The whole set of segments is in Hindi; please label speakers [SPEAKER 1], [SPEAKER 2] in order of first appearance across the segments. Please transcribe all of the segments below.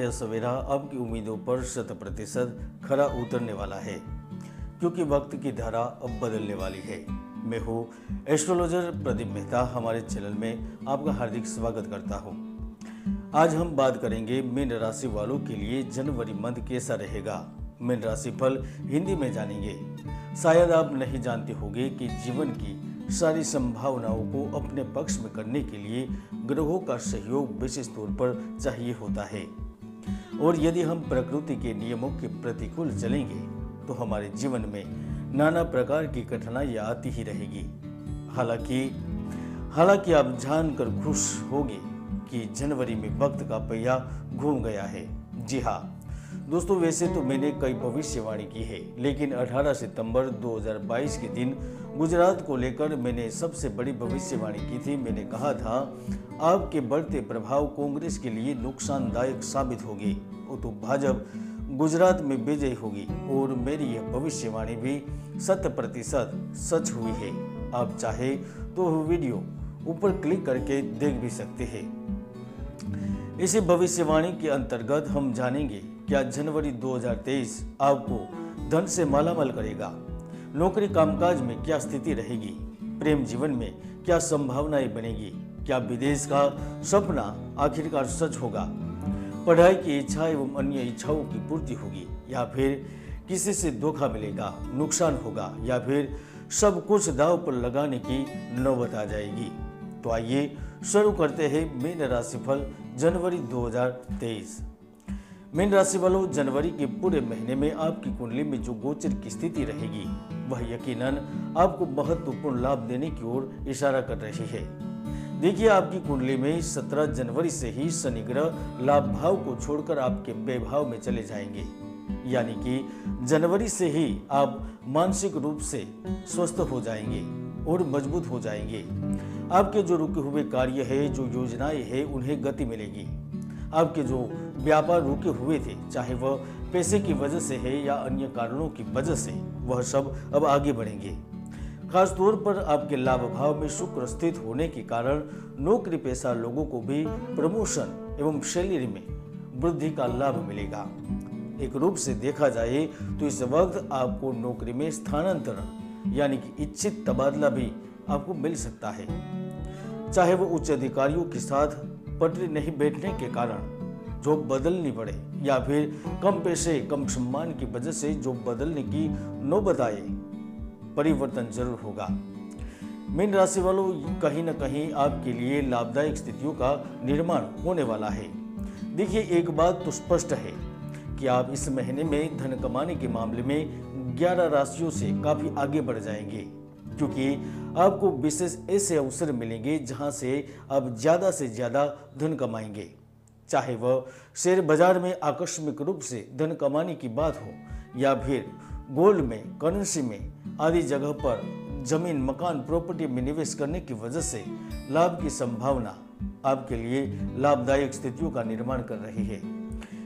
[SPEAKER 1] यह सवेरा आपकी उम्मीदों पर 100% खरा उतरने वाला है, क्योंकि वक्त की धारा अब बदलने वाली है। मैं हूँ एस्ट्रोलॉजर प्रदीप मेहता। हमारे चैनल में आपका हार्दिक स्वागत करता हूँ। आज हम बात करेंगे मीन राशि वालों के लिए जनवरी मंथ कैसा रहेगा। मीन राशि फल हिंदी में जानेंगे। शायद आप नहीं जानते होंगे कि जीवन की सारी संभावनाओं को अपने पक्ष में करने के लिए ग्रहों का सहयोग विशेष तौर पर चाहिए होता है, और यदि हम प्रकृति के नियमों के प्रतिकूल चलेंगे तो हमारे जीवन में नाना प्रकार की कठिनाइयां आती ही रहेगी। हालांकि आप जानकर खुश होंगे कि जनवरी में वक्त का पहिया घूम गया है। जी हाँ दोस्तों, वैसे तो मैंने कई भविष्यवाणी की है, लेकिन 18 सितंबर 2022 के दिन गुजरात को लेकर मैंने सबसे बड़ी भविष्यवाणी की थी। मैंने कहा था आपके बढ़ते प्रभाव कांग्रेस के लिए नुकसानदायक साबित होंगे, तो भाजपा गुजरात में विजयी होगी, और मेरी यह भविष्यवाणी भी 100% सच हुई है। आप चाहे तो वीडियो ऊपर क्लिक करके देख भी सकते हैं। इसी भविष्यवाणी के अंतर्गत हम जानेंगे क्या जनवरी 2023 आपको धन से मालामाल करेगा, नौकरी कामकाज में क्या स्थिति रहेगी, प्रेम जीवन में क्या संभावनाएं बनेगी, क्या विदेश का सपना आखिरकार सच होगा, पढ़ाई की इच्छा एवं अन्य इच्छाओं की पूर्ति होगी, या फिर किसी से धोखा मिलेगा, नुकसान होगा, या फिर सब कुछ दांव पर लगाने की नौबत आ जाएगी। तो आइए शुरू करते हैं मीन राशिफल जनवरी 2023। मीन राशि वालों, जनवरी के पूरे महीने में आपकी कुंडली में जो गोचर की स्थिति रहेगी वह यकीनन आपको महत्वपूर्ण लाभ देने की ओर इशारा कर रही है। देखिए, आपकी कुंडली में 17 जनवरी से ही शनि ग्रह लाभ भाव को छोड़कर आपके व्यभाव में चले जाएंगे, यानी कि जनवरी से ही आप मानसिक रूप से स्वस्थ हो जाएंगे और मजबूत हो जाएंगे। आपके जो रुके हुए कार्य है, जो योजनाएं हैं, उन्हें गति मिलेगी। आपके जो व्यापार रुके हुए थे, चाहे वह पैसे की वजह से है या अन्य कारणों की वजह से, वह सब अब आगे बढ़ेंगे। खास तौर पर आपके लाभ भाव में शुक्र स्थित होने के कारण नौकरी पेशा लोगों को भी प्रमोशन एवं सैलरी में वृद्धि का लाभ मिलेगा। एक रूप से देखा जाए तो इस वक्त आपको नौकरी में स्थानांतरण यानी कि इच्छित तबादला भी आपको मिल सकता है, चाहे वो उच्च अधिकारियों के साथ पटरी नहीं बैठने के कारण जॉब बदलनी पड़े, या फिर कम पैसे कम सम्मान की वजह से जॉब बदलने की नौबत आए। परिवर्तन जरूर होगा। मीन राशि वालों, कहीं न कहीं आपके लिए लाभदायक स्थितियों का निर्माण होने वाला है। देखिए, एक बात तो स्पष्ट है कि आप इस महीने में धन कमाने के मामले में 11 राशियों से काफी आगे बढ़ जाएंगे, क्योंकि आपको विशेष ऐसे अवसर मिलेंगे जहां से आप ज्यादा से ज्यादा धन कमाएंगे। चाहे वह शेयर बाजार में आकस्मिक रूप से धन कमाने की बात हो, या फिर गोल्ड में, करेंसी में आदि जगह पर जमीन, मकान, प्रॉपर्टी में निवेश करने की वजह से लाभ की संभावना आपके लिए लाभदायक स्थितियों का निर्माण कर रही है।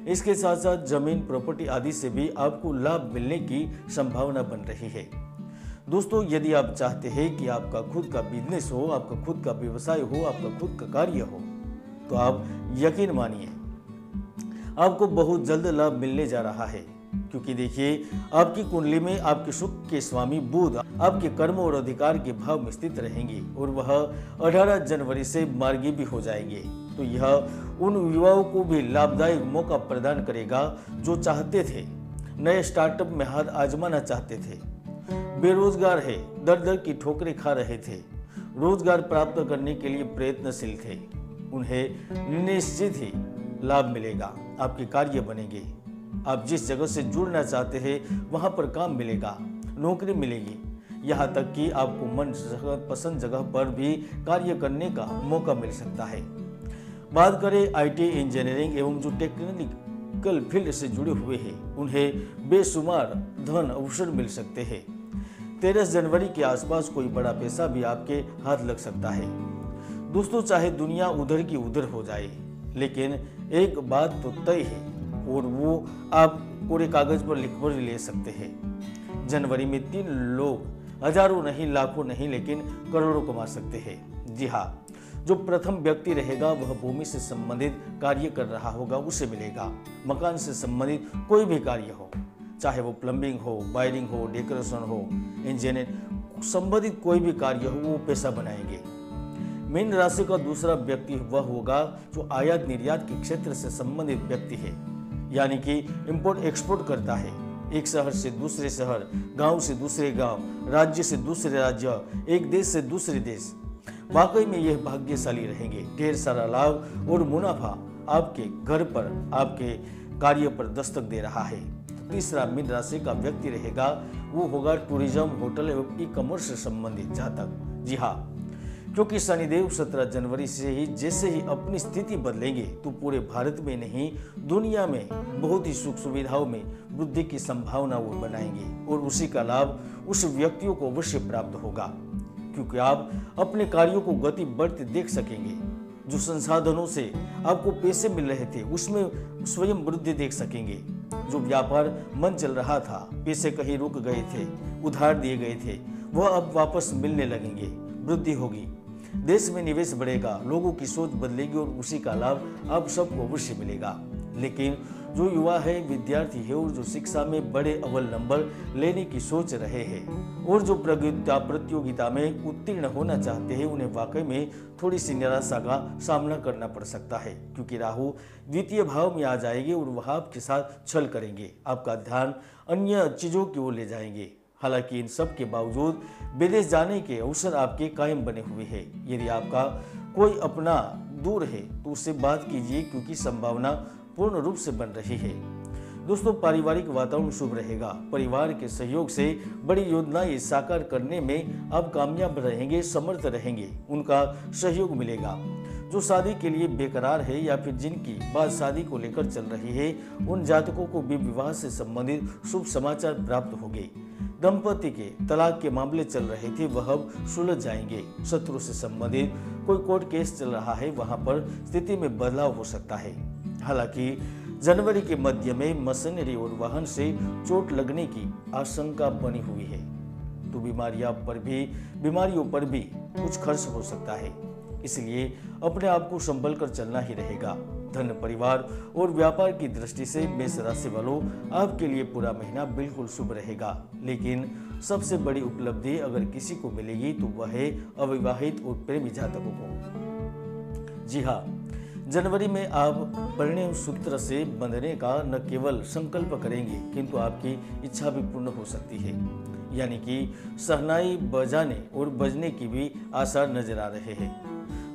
[SPEAKER 1] इसके साथ साथ जमीन, प्रॉपर्टी आदि से भी आपको लाभ मिलने की संभावना बन रही है। दोस्तों, यदि आप चाहते हैं कि आपका खुद का बिजनेस हो, आपका खुद का व्यवसाय हो, आपका खुद का कार्य हो, तो आप यकीन मानिए आपको बहुत जल्द लाभ मिलने जा रहा है। क्योंकि देखिए, आपकी कुंडली में आपके शुक्र के स्वामी बुध आपके कर्म और अधिकार के भाव में स्थित रहेंगे, और वह 18 जनवरी से मार्गी भी हो जाएंगे। तो यह उन युवाओं को भी लाभदायक मौका प्रदान करेगा जो चाहते थे, नए स्टार्टअप में हाथ आजमाना चाहते थे, बेरोजगार है, दर दर की ठोकरें खा रहे थे, रोजगार प्राप्त करने के लिए प्रयत्नशील थे, उन्हें निश्चित ही लाभ मिलेगा। आपके कार्य बनेंगे। आप जिस जगह से जुड़ना चाहते हैं वहां पर काम मिलेगा, नौकरी मिलेगी, यहाँ तक कि आपको मन पसंद जगह पर भी कार्य करने का मौका मिल सकता है। बात करें आईटी, इंजीनियरिंग एवं जो टेक्निकल फील्ड से जुड़े हुए हैं, उन्हें बेशुमार धन अवसर मिल सकते हैं। 13 जनवरी के आसपास कोई बड़ा पैसा भी आपके हाथ लग सकता है। दोस्तों, चाहे दुनिया उधर की उधर हो जाए, लेकिन एक बात तो तय है, और वो आप पूरे कागज पर लिखकर ले सकते हैं। जनवरी में 3 लोग हजारों नहीं, लाखों नहीं, लेकिन करोड़ों कमा सकते हैं। जी हाँ जो प्रथम व्यक्ति रहेगा वह भूमि से संबंधित कार्य कर रहा होगा, उसे मिलेगा। मकान से संबंधित कोई भी कार्य हो, चाहे वो प्लम्बिंग हो, वायरिंग हो, डेकोरेशन हो, इंजीनियर संबंधित कोई भी कार्य हो, वो पैसा बनाएंगे। मीन राशि का दूसरा व्यक्ति वह होगा जो आयात निर्यात के क्षेत्र से संबंधित व्यक्ति है, यानी कि इंपोर्ट एक्सपोर्ट करता है। एक शहर से दूसरे शहर, गांव से दूसरे गांव, राज्य से दूसरे राज्य, एक देश से दूसरे देश। वाकई में यह भाग्यशाली रहेंगे। ढेर सारा लाभ और मुनाफा आपके घर पर, आपके कार्य पर दस्तक दे रहा है। तीसरा मीन राशि का व्यक्ति रहेगा वो होगा टूरिज्म, होटल एवं ई कॉमर्स से संबंधित जातक। जी हाँ, क्योंकि शनिदेव 17 जनवरी से ही जैसे ही अपनी स्थिति बदलेंगे तो पूरे भारत में नहीं, दुनिया में बहुत ही सुख सुविधाओं में वृद्धि की संभावना वो बनाएंगे और उसी का लाभ उस व्यक्तियों को अवश्य प्राप्त होगा, क्योंकि आप अपने कार्यों को गति बढ़ते देख सकेंगे। जो संसाधनों से आपको पैसे मिल रहे थे उसमें स्वयं वृद्धि देख सकेंगे। जो व्यापार मन चल रहा था, पैसे कहीं रुक गए थे, उधार दिए गए थे, वह अब वापस मिलने लगेंगे, वृद्धि होगी। देश में निवेश बढ़ेगा, लोगों की सोच बदलेगी और उसी का लाभ आप सबको अवश्य मिलेगा। लेकिन जो युवा है, विद्यार्थी है और जो शिक्षा में बड़े अव्वल नंबर लेने की सोच रहे हैं और जो प्रतियोगिता में उत्तीर्ण होना चाहते हैं, उन्हें वाकई में थोड़ी सी निराशा का सामना करना पड़ सकता है, क्योंकि राहु द्वितीय भाव में आ जाएंगे और वह आपके साथ छल करेंगे, आपका ध्यान अन्य चीजों की ओर ले जाएंगे। हालांकि इन सब के बावजूद विदेश जाने के अवसर आपके कायम बने हुए हैं। यदि आपका कोई अपना दूर है तो उससे बात कीजिए, क्योंकि संभावना पूर्ण रूप से बन रही है। दोस्तों, पारिवारिक वातावरण शुभ रहेगा। परिवार के सहयोग से बड़ी योजनाएं साकार करने में आप कामयाब रहेंगे, समर्थ रहेंगे, उनका सहयोग मिलेगा। जो शादी के लिए बेकरार है या फिर जिनकी बात शादी को लेकर चल रही है, उन जातकों को भी विवाह से संबंधित शुभ समाचार प्राप्त होंगे। दंपति के तलाक के मामले चल रहे थे, वह अब सुलझ जाएंगे। शत्रु से संबंधित कोई कोर्ट केस चल रहा है, वहां पर स्थिति में बदलाव हो सकता है। हालांकि जनवरी के मध्य में मशीनरी और वाहन से चोट लगने की आशंका बनी हुई है, तो बीमारियों पर भी कुछ खर्च हो सकता है। इसलिए अपने आप को संभल कर चलना ही रहेगा। धन, परिवार और व्यापार की दृष्टि से मेष राशि वालों, आपके लिए पूरा महीना बिल्कुल शुभ रहेगा। लेकिन सबसे बड़ी उपलब्धि अगर किसी को मिलेगी तो वह है अविवाहित और प्रेमी जातकों को। जी हाँ, जनवरी में आप परिणय सूत्र से बंधने का न केवल संकल्प करेंगे, किंतु आपकी इच्छा भी पूर्ण हो सकती है। यानी कि शहनाई बजाने और बजने की भी आसार नजर आ रहे हैं।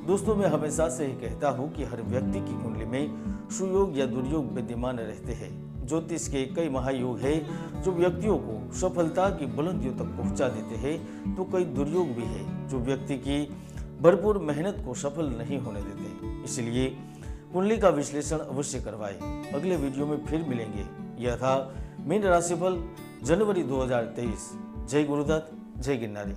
[SPEAKER 1] दोस्तों, मैं हमेशा से ही कहता हूँ कि हर व्यक्ति की कुंडली में सुयोग या दुर्योग विद्यमान रहते हैं। ज्योतिष के कई महायोग है जो व्यक्तियों को सफलता की बुलंदियों तक पहुँचा देते हैं, तो कई दुर्योग भी है जो व्यक्ति की भरपूर मेहनत को सफल नहीं होने देते। इसलिए कुंडली का विश्लेषण अवश्य करवाएं। अगले वीडियो में फिर मिलेंगे। यह था मीन राशिफल जनवरी 2023। जय गुरुदत्त, जय गिरनारी।